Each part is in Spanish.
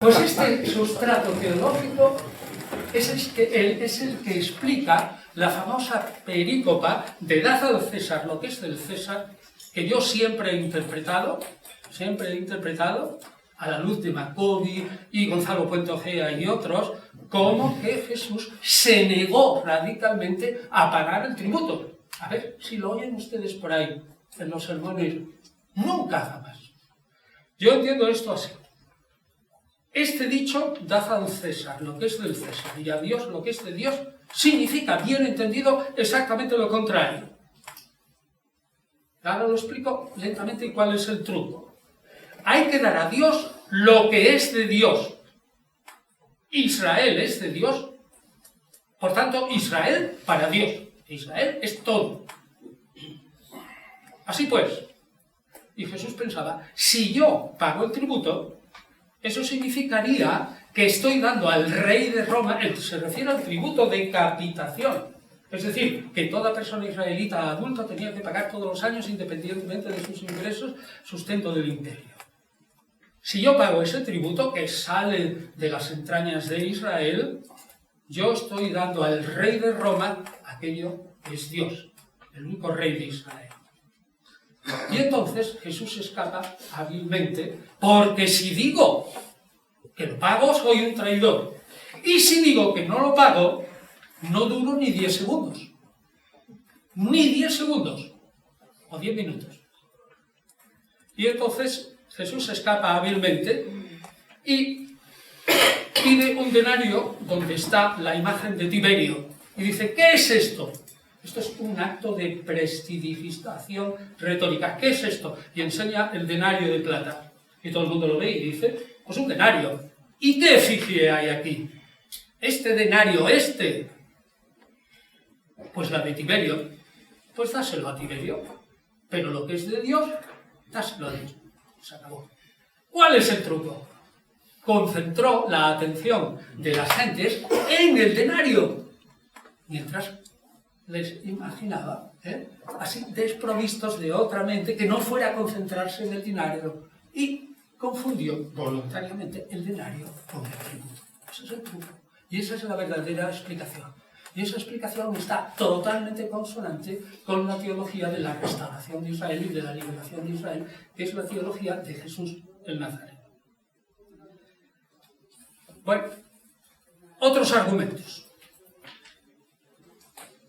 Pues este sustrato teológico es el que explica la famosa perícopa de dad al César lo que es del César, que yo siempre he interpretado, a la luz de Macobi y Gonzalo Puente Ojea y otros, como que Jesús se negó radicalmente a pagar el tributo. A ver, si lo oyen ustedes por ahí, en los sermones, nunca jamás. Yo entiendo esto así. Este dicho, dad al César lo que es del César y a Dios lo que es de Dios, significa, bien entendido, exactamente lo contrario. Ahora lo explico lentamente cuál es el truco. Hay que dar a Dios lo que es de Dios. Israel es de Dios. Por tanto, Israel para Dios. Israel es todo. Así pues, y Jesús pensaba, si yo pago el tributo, eso significaría que estoy dando al rey de Roma, se refiere al tributo de capitación. Es decir, que toda persona israelita adulta tenía que pagar todos los años, independientemente de sus ingresos, sustento del imperio. Si yo pago ese tributo que sale de las entrañas de Israel, yo estoy dando al rey de Roma aquello que es Dios, el único rey de Israel. Y entonces Jesús escapa hábilmente, porque si digo que lo pago, soy un traidor. Y si digo que no lo pago, no duro ni 10 segundos. Ni 10 segundos. O 10 minutos. Y entonces Jesús escapa hábilmente y pide un denario donde está la imagen de Tiberio. Y dice, ¿qué es esto? Esto es un acto de prestidigitación retórica. ¿Qué es esto? Y enseña el denario de plata. Y todo el mundo lo ve y dice, pues un denario. ¿Y qué efigie hay aquí? Este denario, pues la de Tiberio, pues dáselo a Tiberio. Pero lo que es de Dios, dáselo a Dios. Se acabó. ¿Cuál es el truco? Concentró la atención de las gentes en el denario. Mientras les imaginaba, así desprovistos de otra mente que no fuera a concentrarse en el denario, y confundió voluntariamente el denario con el tributo. Ese es el truco. Y esa es la verdadera explicación. Y esa explicación está totalmente consonante con la teología de la restauración de Israel y de la liberación de Israel, que es la teología de Jesús el Nazareno. Bueno, otros argumentos.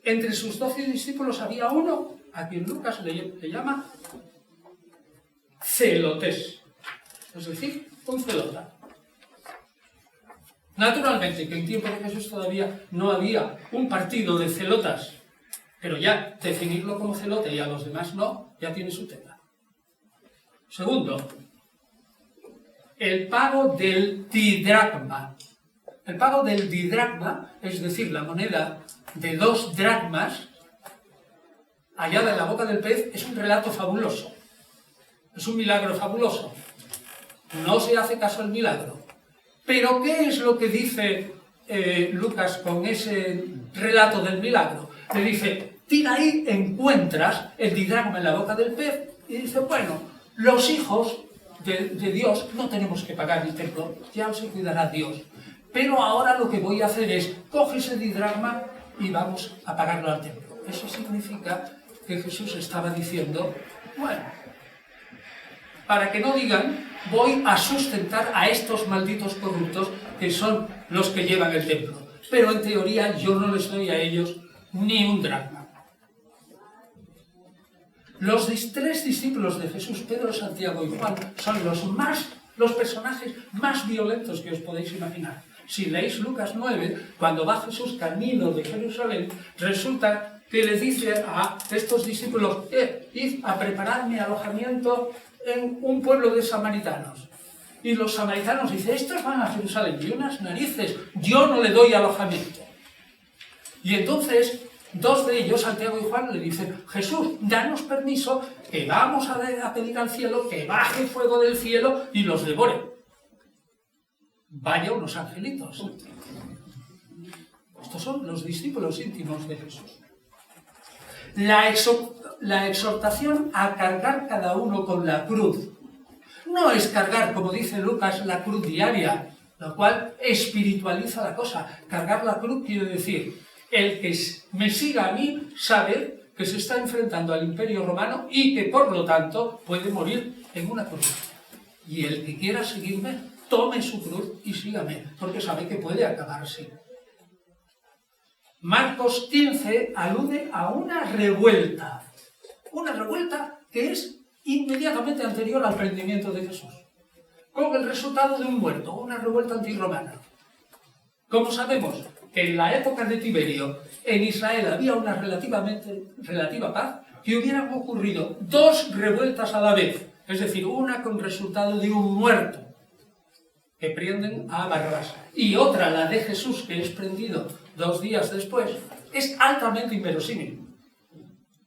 Entre sus 12 discípulos había uno a quien Lucas le llama celotes, es decir, un celota. Naturalmente que en tiempo de Jesús todavía no había un partido de celotas, pero ya definirlo como celote y a los demás no, ya tiene su tema. Segundo, el pago del didracma. El pago del didracma, es decir, la moneda de 2 dracmas, hallada en la boca del pez, es un relato fabuloso. Es un milagro fabuloso. No se hace caso al milagro. Pero, ¿qué es lo que dice Lucas con ese relato del milagro? Le dice, tira ahí, encuentras el didracma en la boca del pez, y dice, bueno, los hijos de Dios no tenemos que pagar el templo, ya se cuidará Dios. Pero ahora lo que voy a hacer es, coge ese didracma y vamos a pagarlo al templo. Eso significa que Jesús estaba diciendo, bueno, para que no digan, voy a sustentar a estos malditos corruptos que son los que llevan el templo. Pero en teoría yo no les doy a ellos ni un dracma. Los 3 discípulos de Jesús, Pedro, Santiago y Juan, son los personajes más violentos que os podéis imaginar. Si leéis Lucas 9, cuando va Jesús camino de Jerusalén, resulta que le dice a estos discípulos, id a prepararme alojamiento en un pueblo de samaritanos. Y los samaritanos dicen, estos van a Jerusalén, y unas narices, yo no le doy alojamiento. Y entonces, 2 de ellos, Santiago y Juan, le dicen, Jesús, danos permiso, que vamos a pedir al cielo, que baje fuego del cielo y los devore. Vaya unos angelitos. Estos son los discípulos íntimos de Jesús. La exhortación a cargar cada uno con la cruz no es cargar, como dice Lucas, la cruz diaria, lo cual espiritualiza la cosa. Cargar la cruz quiere decir, el que me siga a mí sabe que se está enfrentando al Imperio Romano y que por lo tanto puede morir en una cruz. Y el que quiera seguirme, tome su cruz y sígame, porque sabe que puede acabarse. Marcos 15 alude a una revuelta que es inmediatamente anterior al prendimiento de Jesús, con el resultado de un muerto, una revuelta antirromana. Como sabemos que en la época de Tiberio en Israel había una relativa paz, que hubieran ocurrido dos revueltas a la vez, es decir, una con resultado de un muerto, que prenden a Barrabás, y otra, la de Jesús, que es prendido 2 días después, es altamente inverosímil.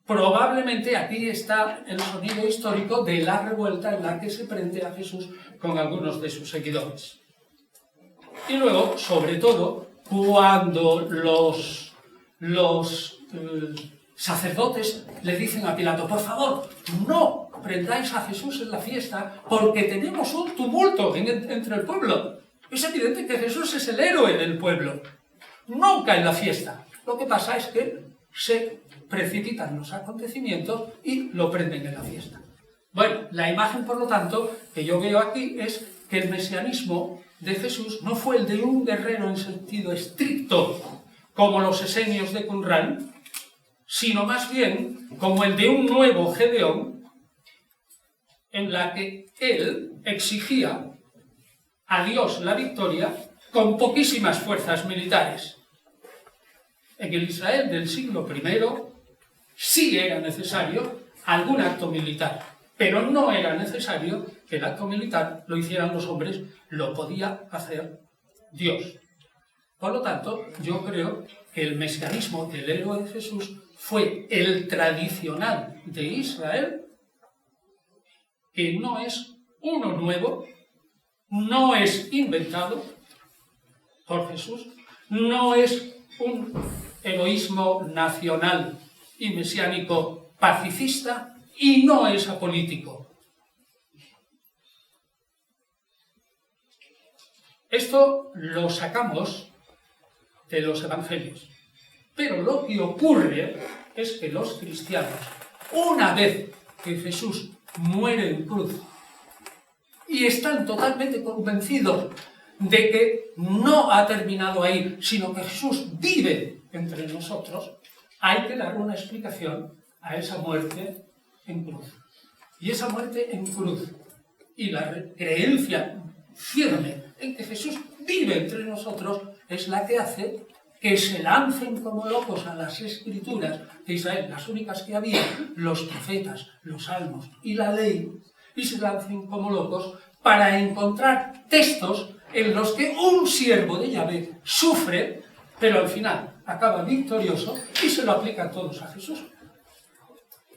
Probablemente aquí está el sonido histórico de la revuelta en la que se prende a Jesús con algunos de sus seguidores. Y luego, sobre todo, cuando los sacerdotes le dicen a Pilato, por favor, no prendáis a Jesús en la fiesta porque tenemos un tumulto entre el pueblo. Es evidente que Jesús es el héroe del pueblo, nunca en la fiesta. Lo que pasa es que se precipitan los acontecimientos y lo prenden en la fiesta. Bueno, la imagen, por lo tanto, que yo veo aquí es que el mesianismo de Jesús no fue el de un guerrero en sentido estricto, como los esenios de Qumran, sino más bien como el de un nuevo Gedeón, en la que él exigía a Dios la victoria con poquísimas fuerzas militares. En el Israel del siglo I sí era necesario algún acto militar, pero no era necesario que el acto militar lo hicieran los hombres, lo podía hacer Dios. Por lo tanto, yo creo que el mesianismo del héroe de Jesús fue el tradicional de Israel, que no es uno nuevo, no es inventado por Jesús, no es un heroísmo nacional y mesiánico pacifista y no es apolítico. Esto lo sacamos de los evangelios, pero lo que ocurre es que los cristianos, una vez que Jesús muere en cruz y están totalmente convencidos de que no ha terminado ahí, sino que Jesús vive entre nosotros, hay que dar una explicación a esa muerte en cruz. Y esa muerte en cruz y la creencia firme en que Jesús vive entre nosotros es la que hace que se lancen como locos a las escrituras de Israel, las únicas que había, los profetas, los salmos y la ley, y se lancen como locos para encontrar textos en los que un siervo de Yahvé sufre, pero al final acaba victorioso y se lo aplican todos a Jesús.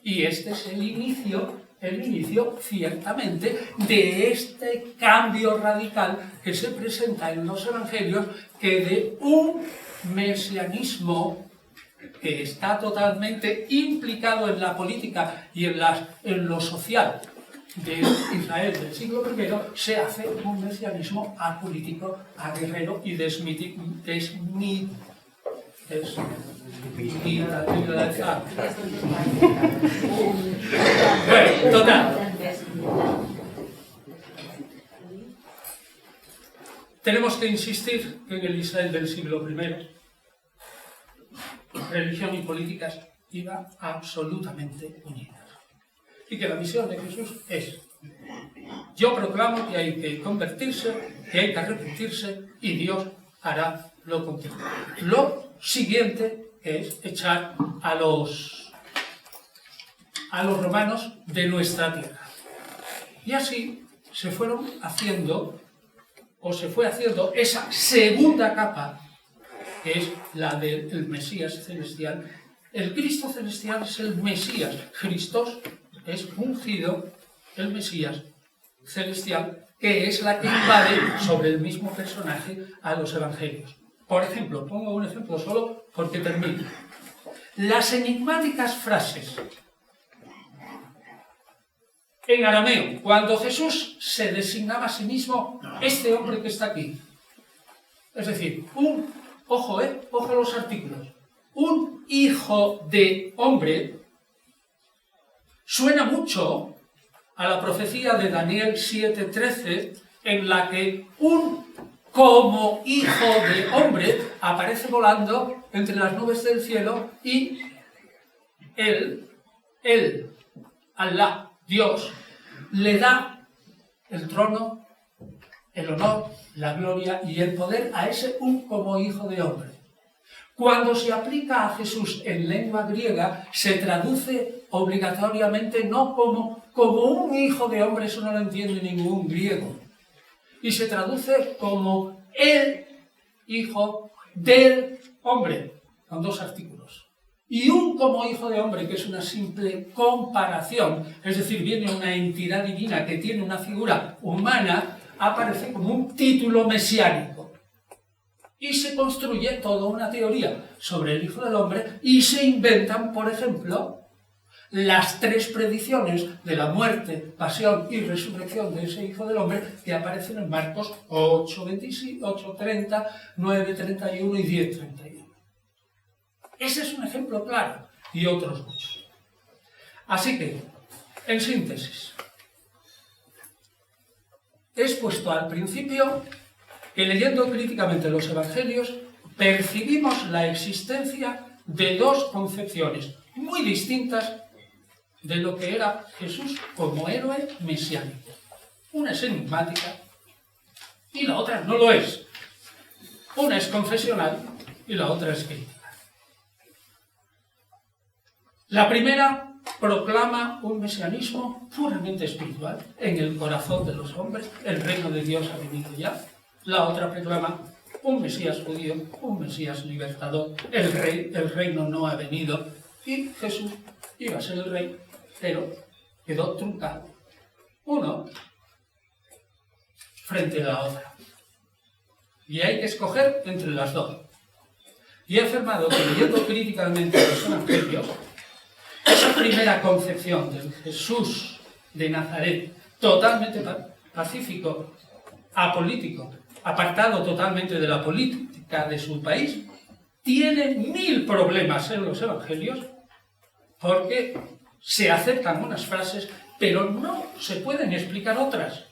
Y este es el inicio ciertamente de este cambio radical que se presenta en los evangelios, que de un mesianismo que está totalmente implicado en la política y en lo social de Israel del siglo I, se hace un mesianismo apolítico, aguerrero y bueno, total. Tenemos que insistir que en el Israel del siglo I, religión y políticas iban absolutamente unidas. Y que la misión de Jesús es: yo proclamo que hay que convertirse, que hay que arrepentirse, y Dios hará lo contrario. Lo siguiente es echar a los romanos de nuestra tierra. Y así se fueron haciendo, o se fue haciendo esa segunda capa, que es la del Mesías celestial. El Cristo celestial es el Mesías. Christos es ungido, el Mesías celestial, que es la que invade sobre el mismo personaje a los evangelios. Por ejemplo, pongo un ejemplo solo porque termino. Las enigmáticas frases en arameo, cuando Jesús se designaba a sí mismo, este hombre que está aquí, Es decir, ojo a los artículos, un hijo de hombre suena mucho a la profecía de Daniel 7:13, en la que como hijo de hombre aparece volando entre las nubes del cielo y él, Alá, Dios, le da el trono, el honor, la gloria y el poder a ese como hijo de hombre. Cuando se aplica a Jesús en lengua griega, se traduce obligatoriamente no como un hijo de hombre, eso no lo entiende ningún griego, y se traduce como el hijo del hombre, con dos artículos. Y como hijo de hombre, que es una simple comparación, es decir, viene una entidad divina que tiene una figura humana, aparece como un título mesiánico. Y se construye toda una teoría sobre el Hijo del Hombre y se inventan, por ejemplo, las 3 predicciones de la muerte, pasión y resurrección de ese Hijo del Hombre que aparecen en Marcos 8:30, 9:31 y 10:31. Ese es un ejemplo claro, y otros muchos. Así que, en síntesis, he expuesto al principio que leyendo críticamente los evangelios percibimos la existencia de 2 concepciones muy distintas de lo que era Jesús como héroe mesiánico. Una es enigmática y la otra no lo es. Una es confesional y la otra es crítica. La primera proclama un mesianismo puramente espiritual en el corazón de los hombres. El reino de Dios ha venido ya. La otra proclama un Mesías judío, un Mesías libertador. El reino no ha venido y Jesús iba a ser el rey, pero quedó truncado. Uno frente a la otra. Y hay que escoger entre las dos. Y he afirmado que leyendo críticamente los evangelios, esa primera concepción del Jesús de Nazaret, totalmente pacífico, apolítico, apartado totalmente de la política de su país, tiene 1000 problemas en los evangelios porque se aceptan unas frases, pero no se pueden explicar otras.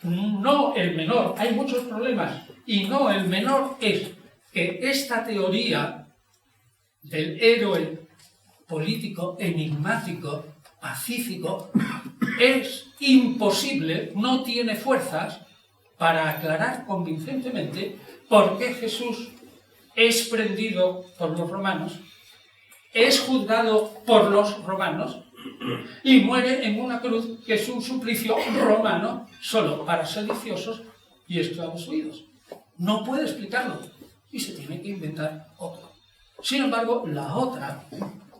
No el menor, hay muchos problemas, y no el menor es que esta teoría del héroe político, enigmático, pacífico, es imposible, no tiene fuerzas para aclarar convincentemente por qué Jesús es prendido por los romanos, es juzgado por los romanos y muere en una cruz que es un suplicio romano solo para sediciosos y esclavos huidos. No puede explicarlo y se tiene que inventar otro. Sin embargo, la otra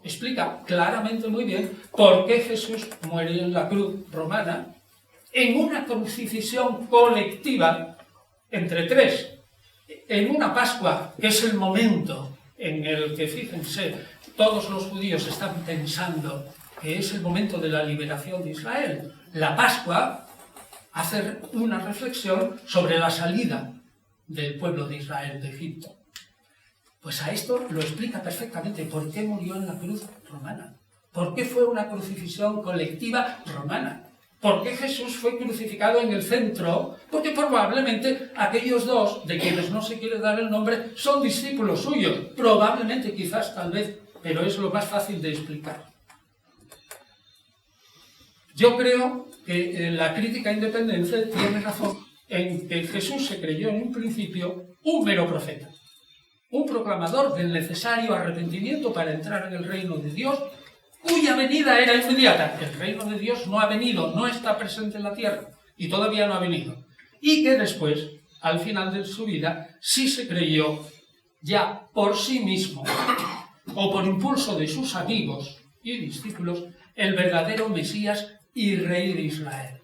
explica claramente muy bien por qué Jesús muere en la cruz romana en una crucifixión colectiva entre 3, en una Pascua, que es el momento en el que, fíjense, todos los judíos están pensando que es el momento de la liberación de Israel. La Pascua hace una reflexión sobre la salida del pueblo de Israel de Egipto. Pues a esto lo explica perfectamente por qué murió en la cruz romana, por qué fue una crucifixión colectiva romana, por qué Jesús fue crucificado en el centro, porque probablemente aquellos 2, de quienes no se quiere dar el nombre, son discípulos suyos, probablemente, quizás, tal vez, pero es lo más fácil de explicar. Yo creo que la crítica independiente tiene razón en que Jesús se creyó en un principio un mero profeta, un proclamador del necesario arrepentimiento para entrar en el reino de Dios, cuya venida era inmediata. El reino de Dios no ha venido, no está presente en la tierra, y todavía no ha venido. Y que después, al final de su vida, sí se creyó ya por sí mismo, o por impulso de sus amigos y discípulos, el verdadero Mesías y Rey de Israel.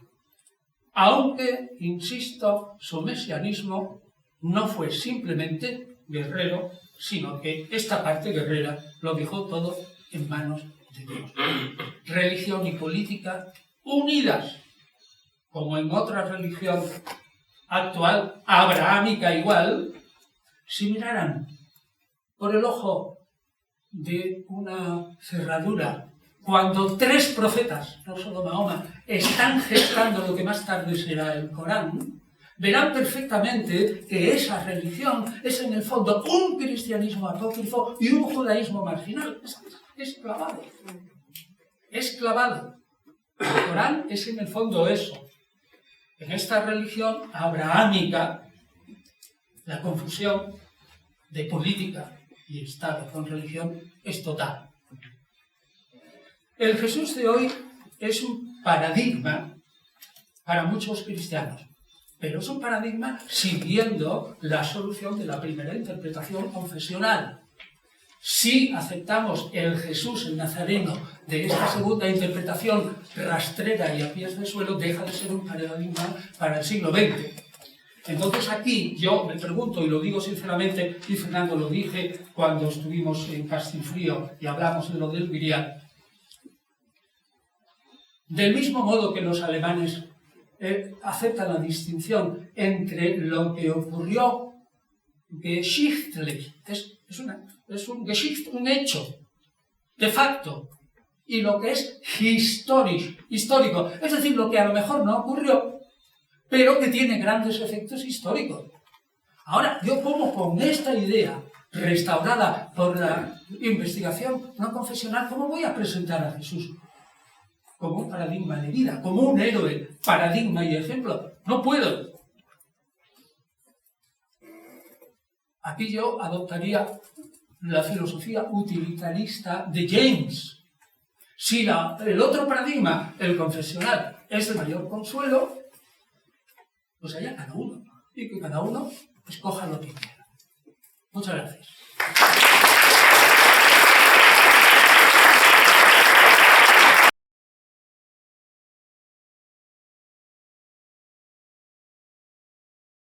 Aunque, insisto, su mesianismo no fue simplemente guerrero, sino que esta parte guerrera lo dejó todo en manos de Dios. Religión y política unidas, como en otra religión actual, abrahámica igual, si miraran por el ojo de una cerradura, cuando 3 profetas, no solo Mahoma, están gestando lo que más tarde será el Corán, verán perfectamente que esa religión es en el fondo un cristianismo apócrifo y un judaísmo marginal. Es clavado. Es clavado. El Corán es en el fondo eso. En esta religión abrahámica, la confusión de política y Estado con religión es total. El Jesús de hoy es un paradigma para muchos cristianos, pero es un paradigma siguiendo la solución de la primera interpretación confesional. Si aceptamos el Jesús, el Nazareno, de esta segunda interpretación rastrera y a pies de suelo, deja de ser un paradigma para el siglo XX. Entonces aquí yo me pregunto, y lo digo sinceramente, y Fernando lo dije cuando estuvimos en Castilfrío y hablamos de lo del Grial, del mismo modo que los alemanes aceptan la distinción entre lo que ocurrió geschichtlich, es un hecho de facto, y lo que es histórico, es decir, lo que a lo mejor no ocurrió, pero que tiene grandes efectos históricos. Ahora, yo como con esta idea restaurada por la investigación no confesional, ¿cómo voy a presentar a Jesús? Como un paradigma de vida, como un héroe, paradigma y ejemplo. No puedo. Aquí yo adoptaría la filosofía utilitarista de James. Si el otro paradigma, el confesional, es de mayor consuelo, pues allá cada uno. Y que cada uno escoja lo que quiera. Muchas gracias.